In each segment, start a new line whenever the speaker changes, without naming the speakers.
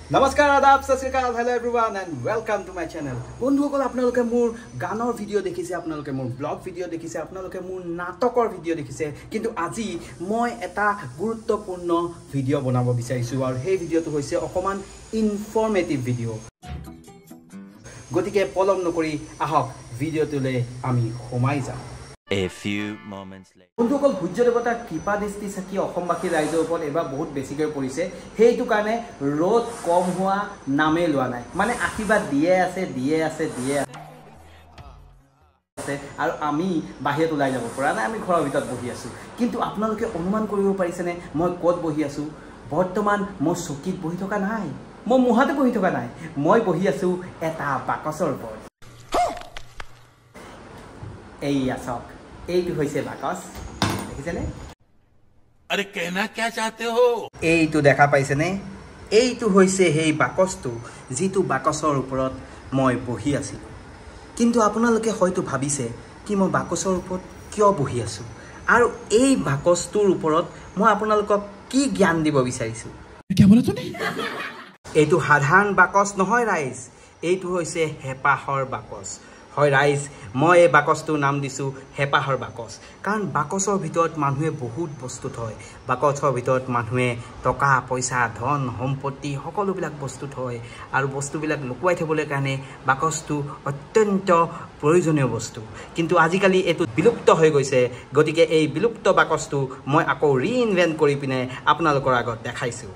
नमस्कार आदाब Sat Sri Akal hello everyone and welcome to my channel बंधुসকল আপোনালোকে মোৰ গানৰ ভিডিও দেখিছে আপোনালোকে মোৰ ব্লগ ভিডিও দেখিছে আপোনালোকে মোৰ নাটকৰ ভিডিও দেখিছে কিন্তু আজি মই এটা গুৰুত্বপূৰ্ণ ভিডিও বনাব বিচাৰিছো আৰু সেই ভিডিওটো হৈছে অকমান ইনফৰমেটিভ ভিডিও গতিকে পলম নকৰি আহক ভিডিওটোলৈ আমি সোমাই যাওঁ
A few moments later.
বন্ধুসকল সূৰ্য দেৱতাৰ কৃপা দৃষ্টি চাকি অসমবাসী ৰাইজৰ ওপৰত এবাৰ বহুত বেছিকৈ পৰিছে সেইটো কাৰণে ৰ'দ কম হোৱা নামে লোৱা নাই মানে আশীৰ্বাদ দিয়ে আছে আৰু আমি বাহিৰত ওলাই যাব পৰা নাই আমি ঘৰৰ ভিতৰত বহি আছো কিন্তু আপোনালোকে অনুমান কৰিব পাৰিছেনে মই ক'ত বহি আছো বৰ্তমান মই চকীত বহি থকা নাই মই মুহাতে বহি থকা নাই মই বহি আছো এটা বাকচৰ ওপৰত এই আসক এইটো হৈছে বাকচ দেখিছেনে
अरे कहना क्या चाहते हो
এইটো দেখা পাইছেনে এইটো হৈছে সেই বাকচটো যিটো বাকচৰ ওপৰত মই বহি আছিলো কিন্তু আপোনালোকে হয়তো ভাবিছে কি মই বাকচৰ ওপৰত কিয় বহি আছো আৰু এই বাকচটোৰ ওপৰত মই আপোনালোকক কি জ্ঞান দিব বিচাৰিছো
क्या बोला तूने
এইটো সাধাৰণ বাকচ নহয় ৰাইজ এইটো হৈছে হেপাহৰ বাকচ হয় ৰাইজ মই এই বাকচটোৰ নাম দিছো হেপাহৰ বাকচ কাৰণ বাকচৰ ভিতৰত মানুহে বহুত বস্তু থয় বাকচৰ ভিতৰত মানুহে টকা পইচা ধন সম্পত্তি সকলোবিলাক বস্তু থয় আৰু বস্তুবিলাক লুকুৱাই থবলৈ কাৰণে বাকচটো অত্যন্ত প্ৰয়োজনীয় বস্তু কিন্তু আজিকালি এটো বিলুপ্ত হৈ গৈছে গতিকে এই বিলুপ্ত বাকচটো মই আকৌ ৰিইনভেন্ট কৰি পিনে আপোনালোকৰ আগত দেখাইছো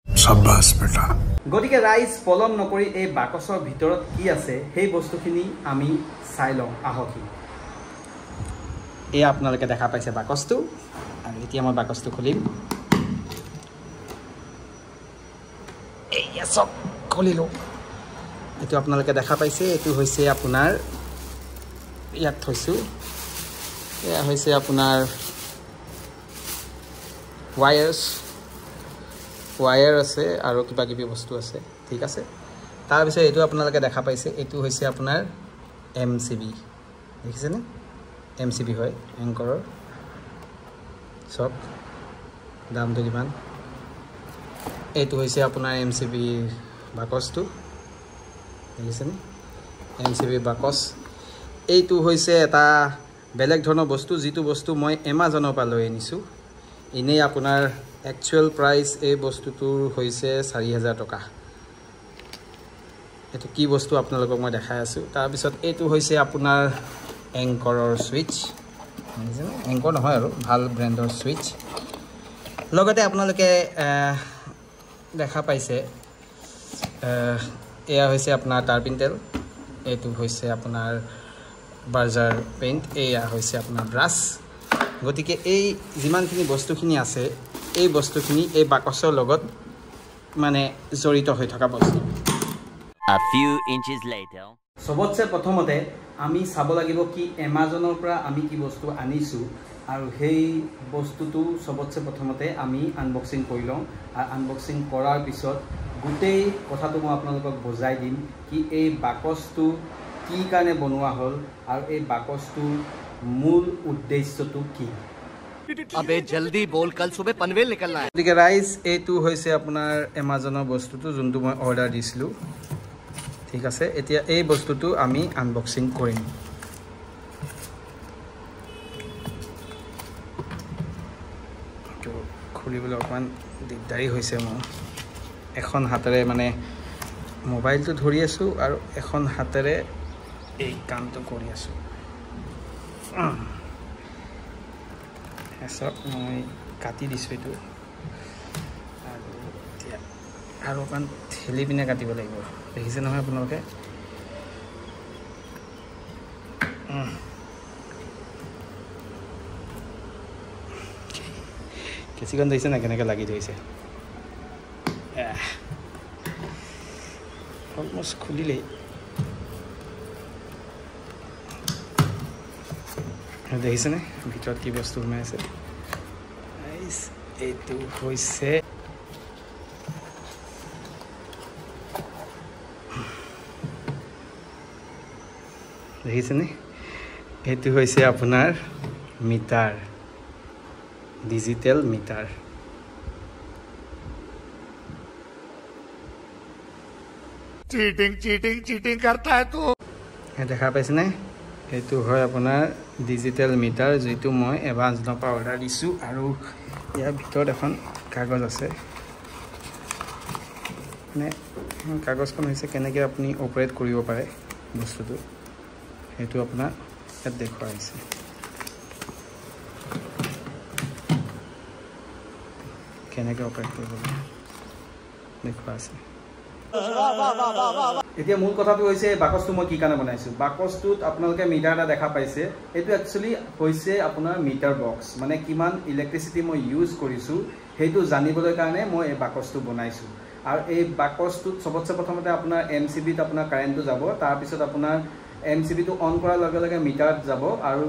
शाबाश बेटा
গতিকে ৰাইজ পলম নকৰি এই বাকচৰ ভিতৰত কি আছে সেই বস্তুখিনি আমি চাই লওঁ আহকি এই আপোনালোকে দেখা পাইছে বাকচটো আৰু এতিয়া মই বাকচটো খুলিম এই সব খুলিলো এটো আপোনালোকে দেখা পাইছে এটো হৈছে আপোনাৰ ইয়াত থৈছো এয়া হৈছে আপোনাৰ वायर আছে আৰু কিবা কিবি বস্তু আছে ঠিক আছে তাৰ পিছত এটো আপোনালোকে দেখা পাইছে এটো হৈছে আপোনাৰ এমসিবি দেখিছেনে এমসিবি হয় এংকৰৰ সব দামটো কিমান এটো হৈছে আপোনাৰ এমসিবি বাকচটো দেখিছেনে এমসিবি বাকচ এইটো হৈছে এটা বেলেগ ধৰণৰ বস্তু যিটো বস্তু মই এমাজনৰ পৰা লৈ আনিছো ইনে আপোনাৰ Actual price এই বস্তুটোৰ হৈছে 4000 টকা এটো কি বস্তু আপোনালোকক মই দেখাই আছো তাৰ পিছত এটো হৈছে আপোনাৰ এংকৰৰ সুইচ এংকৰ নহয় আৰু ভাল ব্ৰ্যান্ডৰ সুইচ লগতে আপোনালোকে দেখা পাইছে এয়া হৈছে আপোনাৰ টাৰ্পিন তেল এটো হৈছে আপোনাৰ বাৰ্জাৰ পেইন্ট এয়া হৈছে আপোনাৰ ব্ৰাছ গতিকে এই যিমানখিনি বস্তুখিনি আছে এই বস্তুখিনি এই বাকচৰ লগত মানে জড়িত হৈ থকা বস্তু
A few inches later
সবতছে প্ৰথমতে আমি চাব লাগিব কি এমাজনৰ পৰা আমি কি বস্তু আনিছো আৰু সেই বস্তুটো সবতছে প্ৰথমতে আমি আনবক্সিং কৰি লওঁ আৰু আনবক্সিং কৰাৰ পিছত গোটেই কথাটো মই আপোনালোকক বুজাই দিম কি এই বাকচটো কি কাৰণে বনোৱা হ'ল আৰু এই বাকচটোৰ মূল উদ্দেশ্যটো কি
अबे जल्दी बोल कल सुबह पनवेल निकलना है
ঠিক আছে রাইজ এইটো হৈছে আপোনাৰ এমাজনৰ বস্তুটো যোনটো মই অৰ্ডাৰ দিছিলো ঠিক আছে এতিয়া এই বস্তুটো আমি আনবক্সিং কৰিম তো খুলিবলৈ অকমান দিগদাৰি হৈছে মোৰ এখন হাতেৰে মানে মোবাইলটো ধৰি আছো আৰু এখন হাতেৰে এই কামটো কৰি আছো সব মই কাটি দিছো এটো আৰু অকণ ঠেলি পিনে কাটিব লাগিব দেখিছে নহয় আপোনালোকে কেঁচিখন দেখিছে না কেনেকৈ লাগি ধৰিছে অলমষ্ট খুলিলেই দেখিছেনে ভিতৰত কি বস্তু সোমাই আছে এইটো হৈছে দেখিছেনে এইটো হৈছে আপোনাৰ মিটাৰ ডিজিটেল মিটাৰ
चीटिंग करता है तू
দেখা পাইছেনে এইটো হয় আপোনাৰ ডিজিটেল মিটাৰ যেটো মই এডভান্সৰ পৰা অৰ্ডাৰ দিছো আৰু ইয়াৰ ভিতৰত এখন কাগজ আছে মানে কাগজখন হৈছে কেনেকৈ আপুনি অপাৰেট কৰিব পাৰে বস্তুটো সেইটো আপোনাৰ ইয়াত দেখুওৱা হৈছে কেনেকৈ অপাৰেট কৰিব লাগে দেখুওৱা আছে এতিয়া মূল কথাটো হৈছে বাকসটো মই কি কাৰণে বনাইছো বাকসটোত আপোনালোকে মিটাৰ এটা দেখা পাইছে এটো একচুয়ালি হৈছে আপোনাৰ মিটাৰ বক্স মানে কিমান ইলেক্ট্ৰিচিটি মই ইউজ কৰিছো হেতু জানিবলৈ কাৰণে মই এই বাকসটো বনাইছো আৰু এই বাকসটোত সবতছে প্ৰথমতে আপোনাৰ এমসিবি ত আপোনাৰ কাৰেন্টটো যাব তাৰ পিছত আপোনাৰ এমসিবি টো অন কৰাৰ লগে লগে মিটাৰত যাব আৰু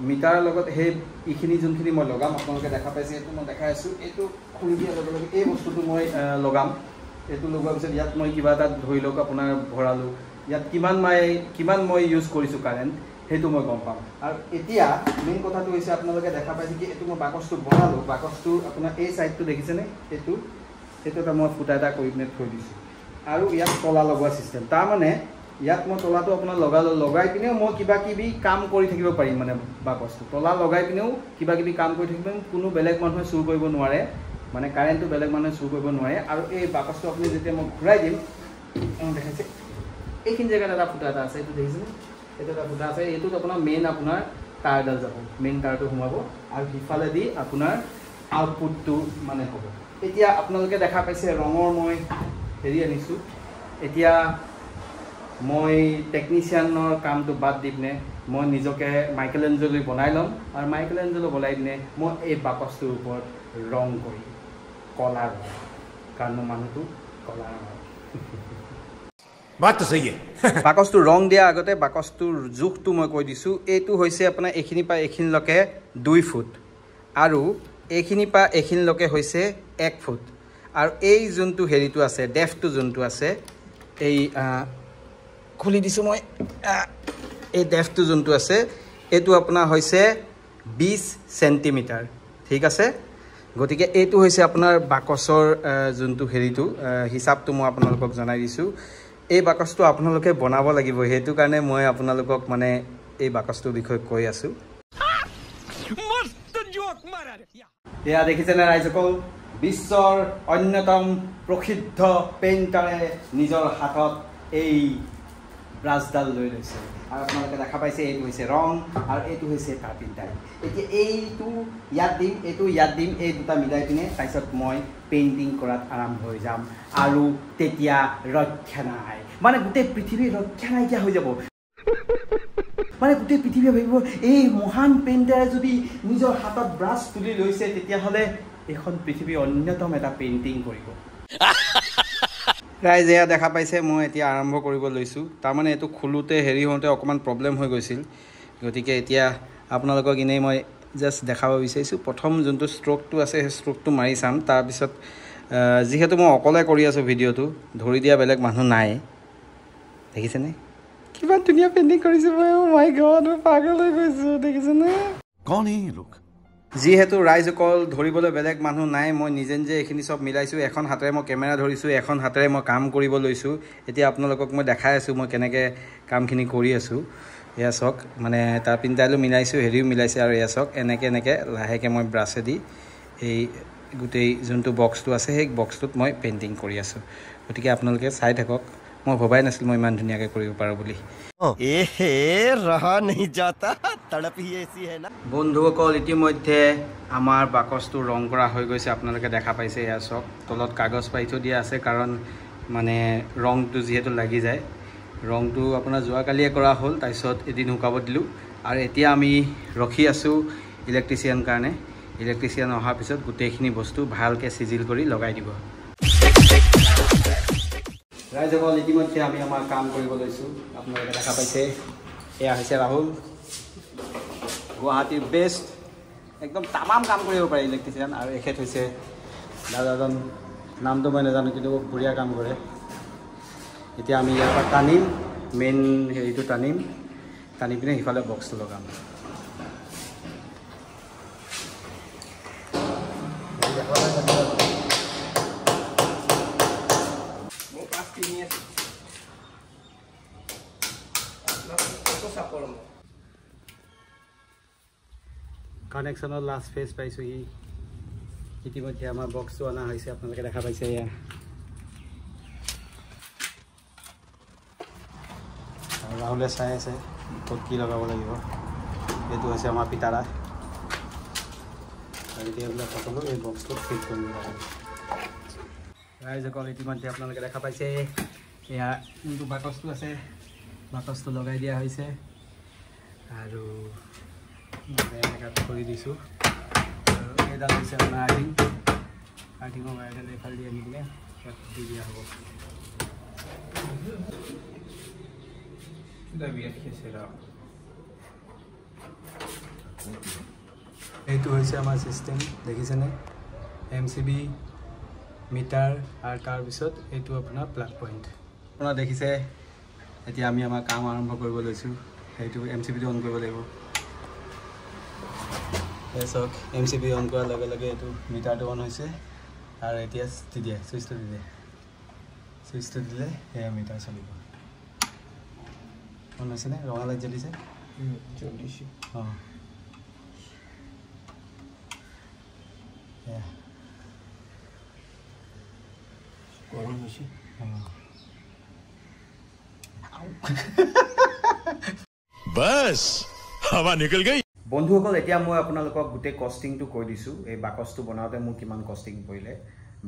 মিটাৰৰ লগত সেই ইখিনি যোনখিনি মই লগাম আপোনালোকে দেখা পাইছে এটো মই দেখাই আছো এটো খুলি দিয়া লগে লগে এই বস্তুটো মই লগাম এটো লগোৱাৰ পিছত ইয়াত মই কিবা এটা ধৰি লওক আপোনাৰ ভৰালো ইয়াত কিমান মই ইউজ কৰিছো কাৰেন্ট হেতু মই গম পাম আৰু এতিয়া মেইন কথাটো হৈছে আপোনালোকে দেখা পাইছে কি এটো মই বাকসটো বনালো বাকসটো আপোনাৰ এই সাইডটো দেখিছেনে এটো এটা মই ফুটা এটা কৰি পিনে থৈ দিছো আৰু ইয়াত তলা লগোৱা সিস্টেম তাৰ মানে ইয়াত মই তলাটো আপোনাৰ লগাই পিনেও মই কিবা কিবি কাম কৰি থাকিব পাৰিম মানে বাকসটো তলা লগাই পিনেও কিবা কিবি কাম কৰি থাকিব কোনো বেলেগ মানুহে চুৰ কৰিব নোৱাৰে মানে কাৰেন্টটো বেলেগ মানুহে চুৰ কৰিব নোৱাৰে আৰু এই বাকসটো আপুনি যেতিয়া মই ঘূৰাই দিম দেখাইছে এইখিনি জায়গাত এটা ফুটা এটা আছে এটো দেখিছেনে এটা ফুটা আছে এটোত আপোনাৰ মেইন আপোনাৰ তাৰডাল যাব মেইন তাৰটো সোমাব আৰু হিফালে দি আপোনাৰ আউটপুটটো মানে হ'ব এতিয়া আপোনালোকে দেখা পাইছে ৰঙৰ মই হেৰি আনিছো এতিয়া মই টেকনিশিয়ানৰ কামটো বাদ দি পিনে মই নিজকে মাইকেল এঞ্জেলো বনাই লম আৰু মাইকেল এঞ্জেলো বনাই পিনে মই এই বাকসটোৰ ওপৰত ৰং কৰি কলা কাৰণ মানুহটো কলা
बात तो सही है
বাকসটো ৰং দিয়া আগতে বাকসটোৰ জুখটো মই কৈ দিছো এইটো হৈছে আপোনাৰ এখিনি পা এখিনি লকে 2 ফুট আৰু এখিনি পা এখিনি লকে হৈছে 1 ফুট আৰু এই যোনটো হেৰিটো আছে ডেফটো যোনটো আছে এই খুলি দিছো মই এই ডেফটো যোনটো আছে এটো আপোনাৰ হৈছে 20 সেন্টিমিটাৰ ঠিক আছে গতিকে এইটো হৈছে আপোনাৰ বাকসৰ যোনটো হেৰিটো হিসাবটো মই আপোনালোকক জনাই দিছো এই বাকসটো আপোনালোকে বনাব লাগিব হেতু কাৰণে মই আপোনালোকক মানে এই বাকসটোৰ বিষয়ে কৈ আছো মস্ত জোক মাৰা ইয়া দেখিছেনে ৰাইজসকল বিশ্বৰ অন্যতম প্ৰসিদ্ধ পেইন্টাৰে নিজৰ হাতত এই ব্ৰাছডাল লৈ লৈছে আৰু আপোনালোকে দেখা পাইছে এইটো হৈছে ৰং আৰু এইটো হৈছে কাৰ্পেণ্টাৰ এতিয়া এইটো ইয়াত দিম এই দুটা মিলাই পিনে তাৰপিছত মই পেইন্টিং কৰাত আৰম্ভ হৈ যাম আৰু তেতিয়া ৰক্ষা নাই মানে গোটেই পৃথিৱীৰ ৰক্ষা নাইকিয়া হৈ যাব মানে গোটেই পৃথিৱীয়ে ভাবিব এই মহান পেইন্টাৰে যদি নিজৰ হাতত ব্ৰাছ তুলি লৈছে তেতিয়া হলে এখন পৃথিৱী অন্যতম এটা পেইন্টিং কৰিব ৰাইজ এয়া দেখা পাইছে মই এতিয়া আৰম্ভ কৰিব লৈছো তাৰ মানে এটো খুলুতে হেৰি হওঁতে অকমান প্ৰবলেম হৈ গৈছিল গতিকে এতিয়া আপোনালোকক ইনেই মই জাস্ট দেখাব বিচাৰিছো প্ৰথম যোনটো ষ্ট্ৰোকটো আছে সেই ষ্ট্ৰোকটো মাৰি চাম তাৰ পিছত যিহেতু মই অকলে কৰি আছো ভিডিওটো ধৰি দিয়া বেলেগ মানুহ নাই দেখিছেনে কিবা ধুনীয়া পেইন্টিং কৰিছে মই ও মাই গড মই পাগল হৈ গৈছো দেখিছেনে
कौन है ये लोग
যিহেতু ৰাইজসকল ধৰিবলৈ বেলেগ মানুহ নাই মই নিজে এখিনি সব মিলাইছো এখন হাতেৰে মই কেমেৰা ধৰিছো এখন হাতেৰে মই কাম কৰিব লৈছো এতিয়া আপোনালোকক মই দেখাই আছো মই কেনেকৈ কামখিনি কৰি আছো এয়া সক মানে তাৰ পিনটাইলো মিলাইছো হেৰিও মিলাইছে আৰু এয়া সক এনেকৈ লাহেকৈ মই ব্ৰাছে দি এই গোটেই যোনটো বক্সটো আছে সেই বক্সটোত মই পেইন্টিং কৰি আছো গতিকে আপোনালোকে চাই থাকক মই ভবাই নাছিল মই ইমান ধুনীয়াকৈ কৰিব পাৰো বুলি
এহে ৰহা नहीं जाता तड़प ही ऐसी है ना
বন্ধুসকল ইতিমধ্যে আমাৰ বাকসটো ৰং কৰা হৈ গৈছে আপোনালোকে দেখা পাইছে এয়া সক তলত কাগজ পাই থৈ দিয়া আছে কাৰণ মানে ৰংটো যেহেতু লাগি যায় ৰংটো আপোনাৰ যোৱাকালিয়ে কৰা হ'ল তাৰপিছত এদিন শুকাব দিলোঁ আৰু এতিয়া আমি ৰখি আছো ইলেক্ট্ৰিচিয়ান কাৰণে ইলেক্ট্ৰিচিয়ান অহাৰ পিছত গোটেইখিনি বস্তু ভালকৈ সিজিল কৰি লগাই দিব ৰাইজসকল ইতিমধ্যে আমি আমাৰ কাম কৰিব লৈছোঁ আপোনালোকে দেখা পাইছে এয়া হৈছে ৰাহুল গুৱাহাটীৰ বেষ্ট একদম তামাম কাম কৰিব পাৰে ইলেক্ট্ৰিচিয়ান আৰু এখেত হৈছে দাদাজন নামটো মই নাজানো কিন্তু বঢ়িয়া কাম কৰে এতিয়া আমি ইয়াৰ পৰা টানিম মেইন হেৰিটো টানি পিনে সিফালে বক্সটো লগাম
চাপৰ মই
কানেকশ্যনৰ লাষ্ট ফেজ পাইছোঁহি ইতিমধ্যে আমাৰ বক্সটো অনা হৈছে আপোনালোকে দেখা পাইছে এয়া ৰাহুলে চাই আছে ক'ত কি লগাব লাগিব এইটো হৈছে আমাৰ পিতাৰা আৰু এতিয়া এইবিলাক সকলো এই বক্সটোত ফিট কৰিব লাগিব ৰাইজসকল ইতিমধ্যে আপোনালোকে দেখা পাইছে এয়া যোনটো বাকচটো আছে বাকচটো লগাই দিয়া হৈছে আৰু এনেকৈ কৰি দিছোঁ আৰু এইডাল হৈছে আপোনাৰ আৰ্থিঙৰ ৱায়াৰডাল এইফালে দি আনি কিনে ইয়াত দি দিয়া হ'ব এইটো হৈছে আমাৰ ছিষ্টেম দেখিছেনে MCB মিটাৰ আৰু তাৰপিছত এইটো আপোনাৰ প্লাগ পইণ্ট আপোনাৰ দেখিছে এতিয়া আমি আমাৰ কাম আৰম্ভ কৰিব লৈছোঁ সেইটো MCBটো অন কৰিব লাগিব চাওক MCB অন কৰাৰ লগে লগে এইটো মিটাৰটো অন হৈছে আৰু এতিয়া দি দিয়ে চুইচটো দিলে সেয়া মিটাৰ চলিব অন হৈছেনে ৰঙা লাইট জ্বলিছে অঁ
बस हवा निकल गई
বন্ধুসকল এতিয়া মই আপোনালোকক গোটেই কষ্টিংটো কৈ দিছোঁ এই বাকচটো বনাওঁতে মোৰ কিমান কষ্টিং পৰিলে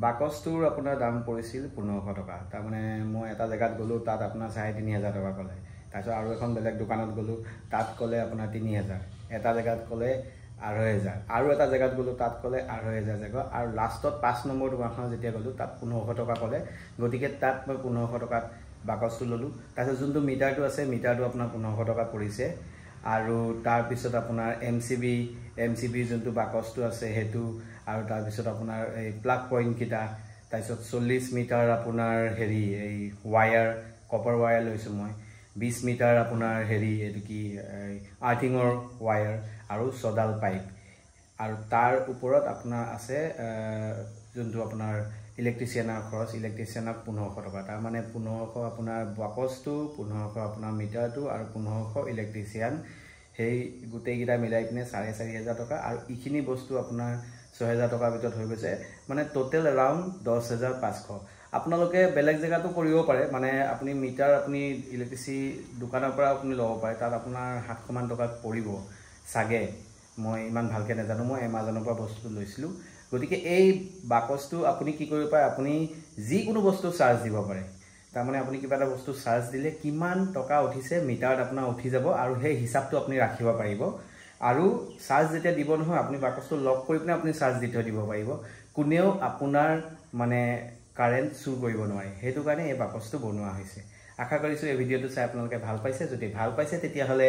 বাকচটোৰ আপোনাৰ দাম পৰিছিল 1500 টকা তাৰমানে মই এটা জেগাত গ'লোঁ তাত আপোনাৰ 3500 টকা ক'লে তাৰপিছত আৰু এখন বেলেগ দোকানত গ'লোঁ তাত ক'লে আপোনাৰ 3000 এটা জেগাত ক'লে 2500 আৰু এটা জেগাত গ'লোঁ তাত ক'লে 2500 জেগা আৰু লাষ্টত 5 নম্বৰ দোকানখন যেতিয়া গ'লোঁ তাত 1500 টকা ক'লে গতিকে তাত মই 1500 টকাত বাকচটো ল'লোঁ তাৰপিছত যোনটো মিটাৰটো আছে মিটাৰটো আপোনাৰ 1500 টকা পৰিছে আৰু তাৰপিছত আপোনাৰ MCB যোনটো বাকচটো আছে সেইটো আৰু তাৰপিছত আপোনাৰ এই প্লাগ পইণ্ট কিটা তাৰপিছত 40 মিটাৰ আপোনাৰ হেৰি এই ৱায়াৰ কপাৰ ৱায়াৰ লৈছোঁ মই 20 মিটাৰ আপোনাৰ হেৰি এইটো কি আৰ্থিঙৰ ৱায়াৰ আৰু ছডাল পাইপ আৰু তাৰ ওপৰত আপোনাৰ আছে যোনটো আপোনাৰ ইলেক্ট্ৰিচিয়ানৰ খৰচ ইলেক্ট্ৰিচিয়ানক 1500 টকা তাৰ মানে 1500 আপোনাৰ বাকচটো 1500 আপোনাৰ মিটাৰটো আৰু 1500 ইলেক্ট্ৰিচিয়ান সেই গোটেইকেইটা মিলাই কিনে 4500 টকা আৰু ইখিনি বস্তু আপোনাৰ 6000 টকাৰ ভিতৰত হৈ গৈছে মানে টোটেল এৰাউণ্ড 10500 আপোনালোকে বেলেগ জেগাতো কৰিব পাৰে মানে আপুনি মিটাৰ আপুনি ইলেক্ট্ৰিচিটি দোকানৰ পৰা আপুনি ল'ব পাৰে তাত আপোনাৰ 700 মান টকাত পৰিব চাগে মই ইমান ভালকৈ নাজানো মই এমাজনৰ পৰা বস্তুটো লৈছিলোঁ গতিকে এই বাকচটো আপুনি কি কৰিব পাৰে আপুনি যিকোনো বস্তু চাৰ্জ দিব পাৰে তাৰমানে আপুনি কিবা এটা বস্তু চাৰ্জ দিলে কিমান টকা উঠিছে মিটাৰত আপোনাৰ উঠি যাব আৰু সেই হিচাপটো আপুনি ৰাখিব পাৰিব আৰু চাৰ্জ যেতিয়া দিব নহয় আপুনি বাকচটো লক কৰি পিনে আপুনি চাৰ্জ দি থৈ দিব পাৰিব কোনেও আপোনাৰ মানে কাৰেণ্ট চুৰ কৰিব নোৱাৰে সেইটো কাৰণে এই বাকচটো বনোৱা হৈছে আশা কৰিছোঁ এই ভিডিঅ'টো চাই আপোনালোকে ভাল পাইছে যদি ভাল পাইছে তেতিয়াহ'লে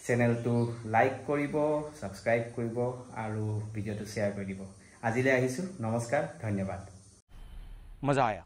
চেনেলটো লাইক কৰিব সাবস্ক্ৰাইব কৰিব আৰু ভিডিঅ'টো শ্বেয়াৰ কৰি দিব আজিলৈ আহিছোঁ নমস্কাৰ ধন্যবাদ
मजा आया।